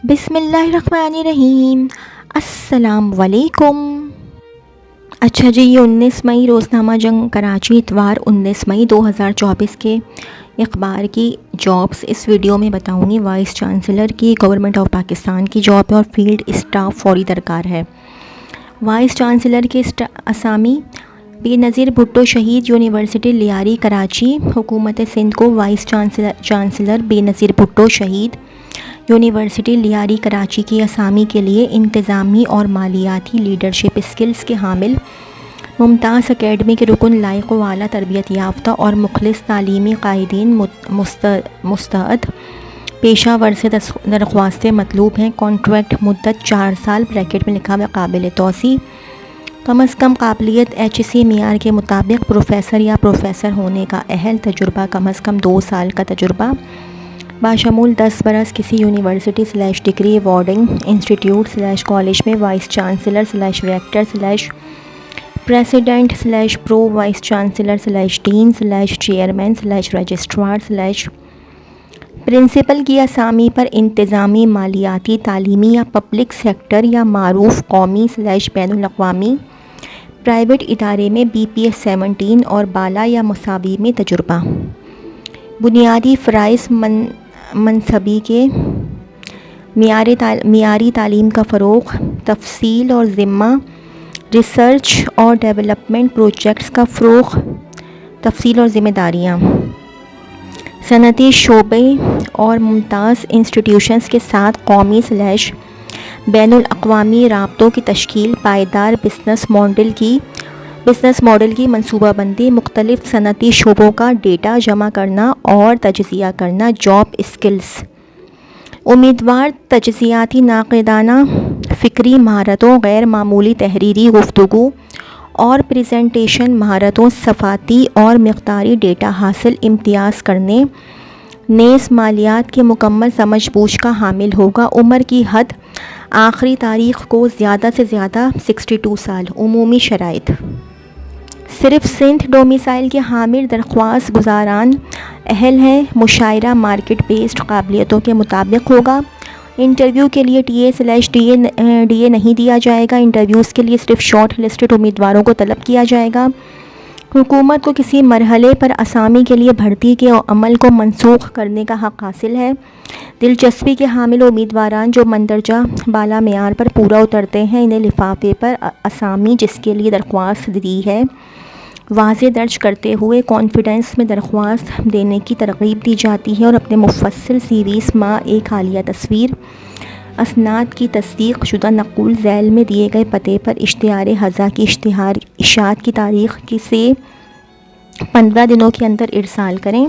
بسم اللہ الرحمن الرحیم۔ السلام علیکم۔ اچھا جی، یہ 19 مئی روزنامہ جنگ کراچی اتوار 19 مئی 2024 کے اخبار کی جابس اس ویڈیو میں بتاؤں گی۔ وائس چانسلر کی گورنمنٹ آف پاکستان کی جاب ہے اور فیلڈ اسٹاف فوری درکار ہے۔ وائس چانسلر کے اسامی: بے نظیر بھٹو شہید، یونیورسٹی لیاری کراچی۔ حکومت سندھ کو وائس چانسلر بے نظیر بھٹو شہید، یونیورسٹی لیاری کراچی کی اسامی کے لیے انتظامی اور مالیاتی لیڈرشپ اسکلز کے حامل ممتاز اکیڈمی کے رکن، لائق و اعلیٰ تربیت یافتہ اور مخلص تعلیمی قائدین مستعد پیشہ ور سے درخواستیں مطلوب ہیں۔ کانٹریکٹ مدت 4 سال، بریکٹ میں لکھا ہوا قابل توسیع، کم از کم قابلیت HSC معیار کے مطابق پروفیسر یا پروفیسر ہونے کا اہل، تجربہ کم از کم 2 سال کا تجربہ باشمول 10 برس کسی یونیورسٹی / ڈگری ایوارڈنگ انسٹیٹیوٹ / کالج میں vice chancellor / rector / president / pro vice chancellor / ڈین / چیئرمین / رجسٹرار / پرنسپل کی اسامی پر انتظامی، مالیاتی، تعلیمی یا پبلک سیکٹر یا معروف قومی / بین الاقوامی پرائیویٹ ادارے میں BPS 17 اور بالا یا مساوی میں تجربہ۔ بنیادی فرائض: منصبی کے معیاری تعلیم کا فروغ، تفصیل اور ذمہ، ریسرچ اور ڈیولپمنٹ پروجیکٹس کا فروغ، تفصیل اور ذمہ داریاں، صنعتی شعبے اور ممتاز انسٹیٹیوشنز کے ساتھ قومی / بین الاقوامی رابطوں کی تشکیل، پائیدار بزنس ماڈل کی منصوبہ بندی، مختلف صنعتی شعبوں کا ڈیٹا جمع کرنا اور تجزیہ کرنا۔ جاب اسکلز: امیدوار تجزیاتی، ناقدانہ فکری مہارتوں، غیر معمولی تحریری گفتگو اور پریزنٹیشن مہارتوں، صفاتی اور مقداری ڈیٹا حاصل امتیاز کرنے، نیز مالیات کی مکمل سمجھ بوجھ کا حامل ہوگا۔ عمر کی حد: آخری تاریخ کو زیادہ سے زیادہ 62 سال۔ عمومی شرائط: صرف سندھ ڈومیسائل کے حامل درخواست گزاران اہل ہیں۔ مشاہرہ مارکیٹ بیسڈ قابلیتوں کے مطابق ہوگا۔ انٹرویو کے لیے TA نہیں دیا جائے گا۔ انٹرویوز کے لیے صرف شارٹ لسٹڈ امیدواروں کو طلب کیا جائے گا۔ حکومت کو کسی مرحلے پر اسامی کے لیے بھرتی کے عمل کو منسوخ کرنے کا حق حاصل ہے۔ دلچسپی کے حامل امیدواران جو مندرجہ بالا معیار پر پورا اترتے ہیں، انہیں لفافے پر اسامی جس کے لیے درخواست دی ہے واضح درج کرتے ہوئے کانفیڈنس میں درخواست دینے کی ترغیب دی جاتی ہے اور اپنے مفصل CVs مع ایک حالیہ تصویر اسناد کی تصدیق شدہ نقول ذیل میں دیے گئے پتے پر اشتہار ھذا کی اشاعت کی تاریخ سے 15 دنوں کے اندر ارسال کریں۔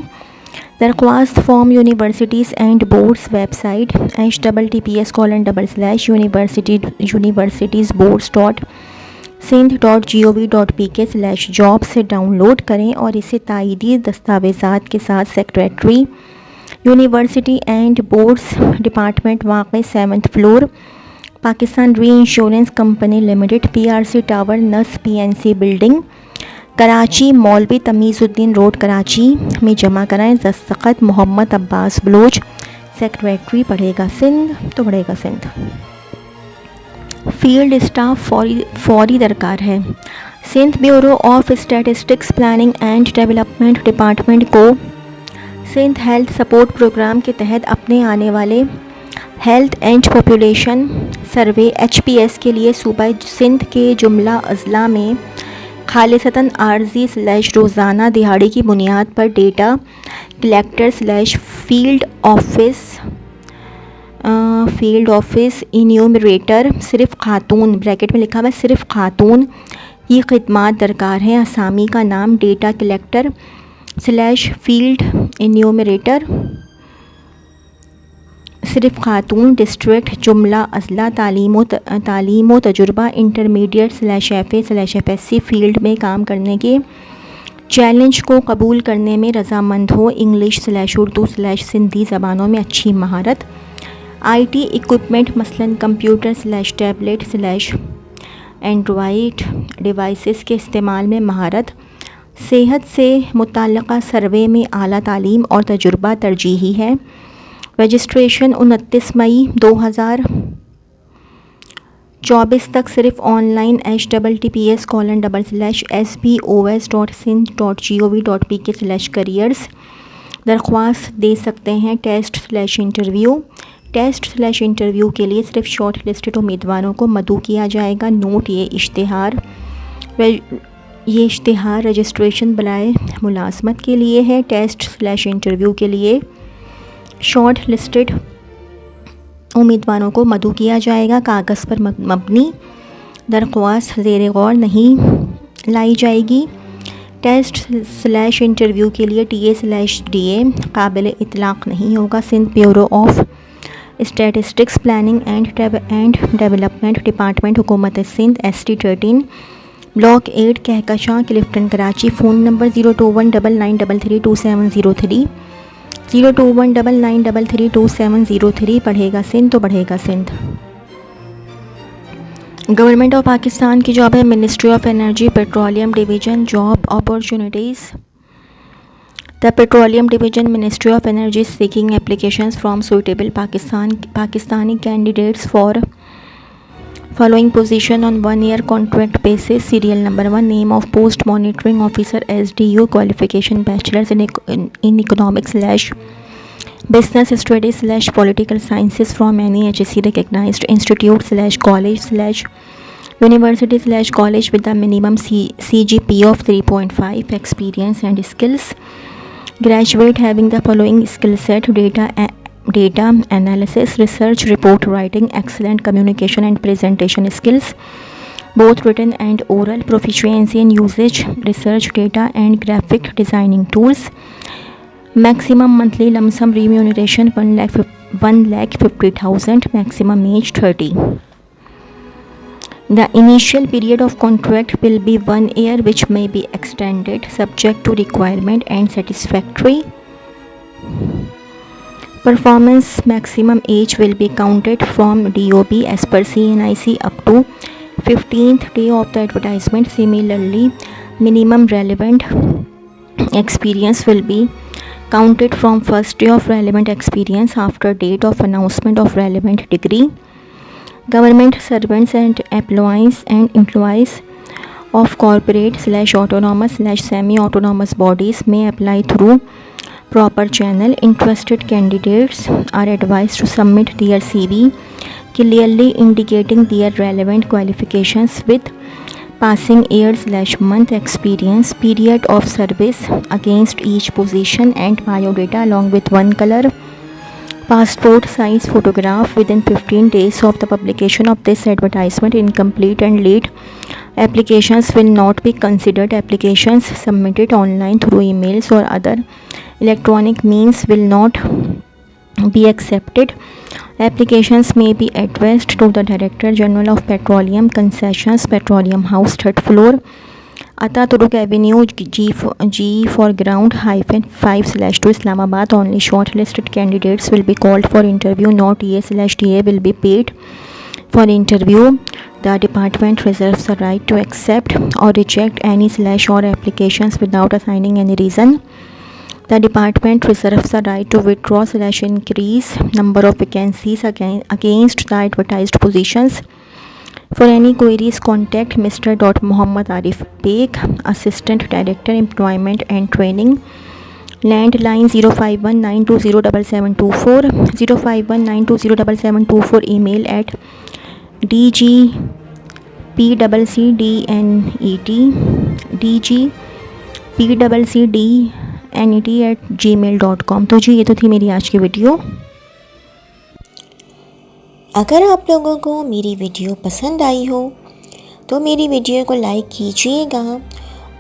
درخواست form universities and boards website https://universitiesboards.sindh.gov.pk/job سے ڈاؤن لوڈ کریں اور اسے تائیدی دستاویزات کے ساتھ secretary university and boards department, واقع 7th floor, Pakistan re insurance company limited, PRC tower, نس PNC بلڈنگ، کراچی، مولوی تمیز الدین روڈ، کراچی میں جمع کرائیں۔ دستخط: محمد عباس بلوچ، سیکریٹری۔ پڑھے گا سندھ۔ فیلڈ اسٹاف فوری درکار ہے۔ Sindh bureau of statistics planning and development department کو سندھ ہیلتھ سپورٹ پروگرام کے تحت اپنے آنے والے health and population survey HPS کے لیے صوبہ سندھ کے جملہ اضلاع میں خالصتاً عارضی / روزانہ دہاڑی کی بنیاد پر ڈیٹا کلیکٹر / فیلڈ آفس انیومریٹر صرف خاتون بریکٹ میں لکھا ہوا صرف خاتون کی خدمات درکار ہیں۔ اسامی کا نام: ڈیٹا کلیکٹر / فیلڈ انیومریٹر صرف خاتون، ڈسٹرکٹ جملہ اضلاع، تعلیم و تجربہ انٹرمیڈیٹ /FA/FSC فیلڈ میں کام کرنے کے چیلنج کو قبول کرنے میں رضامند ہو، انگلش /اردو /سندھی زبانوں میں اچھی مہارت، IT اکوپمنٹ مثلاً کمپیوٹر /ٹیبلیٹ اینڈرائڈ ڈیوائسز کے استعمال میں مہارت، صحت سے متعلقہ سروے میں اعلیٰ تعلیم اور تجربہ ترجیحی ہے۔ رجسٹریشن 29 مئی 2024 تک صرف آن لائن https://sbos.sindh.gov.pk/careers درخواست دے سکتے ہیں. ٹیسٹ/انٹرویو کے لیے صرف شارٹ لسٹڈ امیدواروں کو مدعو کیا جائے گا. نوٹ: یہ اشتہار رجسٹریشن برائے ملازمت کے لیے ہے. ٹیسٹ/انٹرویو کے لیے شارٹ لسٹڈ امیدواروں کو مدعو کیا جائے گا. کاغذ پر مبنی درخواست زیر غور نہیں لائی جائے گی. ٹیسٹ/انٹرویو کے لیے TA/DA قابل اطلاق نہیں ہوگا. Sindh bureau of statistics planning and development department حکومت Sindh ST 13 block 8 Kahkashan Clifton Karachi. Phone number 02199332703 02199332703. پڑھے گا سندھ تو بڑھے گا سندھ. گورنمنٹ آف پاکستان کی جاب ہے. Ministry of energy petroleum division. Job opportunities. The Petroleum Division, Ministry of Energy is seeking applications from suitable Pakistani candidates for following position on 1-year contract basis. Serial number 1, name of post monitoring officer SDU, qualification bachelor's in economics/business studies/political sciences from any HSC recognized institute/college/university/college with a minimum CGPA of 3.5. Experience and skills: graduate having the following skill set: data analysis, research, report writing, excellent communication and presentation skills, both written and oral, proficiency in usage, research, data and graphic designing tools. Maximum monthly lump sum remuneration 1,50,000. Maximum age 30. The initial period of contract will be 1 year, which may be extended subject to requirement and satisfactory performance. Maximum age will be counted from DOB as per CNIC up to 15th day of the advertisement. Similarly, minimum relevant experience will be counted from first day of relevant experience after date of announcement of relevant degree. Government servants and employees of corporate/autonomous/semi-autonomous bodies may apply through proper channel. Interested candidates are advised to submit their CV clearly indicating their relevant qualifications with passing year/month experience, period of service against each position, and biodata along with 1 color passport size photograph within 15 days of the publication of this advertisement. Incomplete and late applications will not be considered. Applications submitted online through emails or other electronic means will not be accepted. Applications may be addressed to the Director General of Petroleum Concessions, Petroleum House, 3rd floor, Ataturk Avenue, G for ground -5/2, Islamabad. Only shortlisted candidates will be called for interview. No TA/DA will be paid for interview. The department reserves the right to accept or reject any/or applications without assigning any reason. The department reserves the right to withdraw/increase number of vacancies against the advertised positions. For any queries, contact Mr. Muhammad Arif Beg, Assistant Director, Employment and Training. Landline 05192077724, 05192077724. Email at dgpccdnet@gmail.com. تو جی یہ تو تھی میری آج کی video. اگر آپ لوگوں کو میری ویڈیو پسند آئی ہو تو میری ویڈیو کو لائک کیجیے گا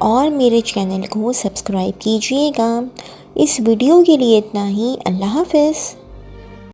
اور میرے چینل کو سبسکرائب کیجیے گا. اس ویڈیو کے لیے اتنا ہی. اللہ حافظ.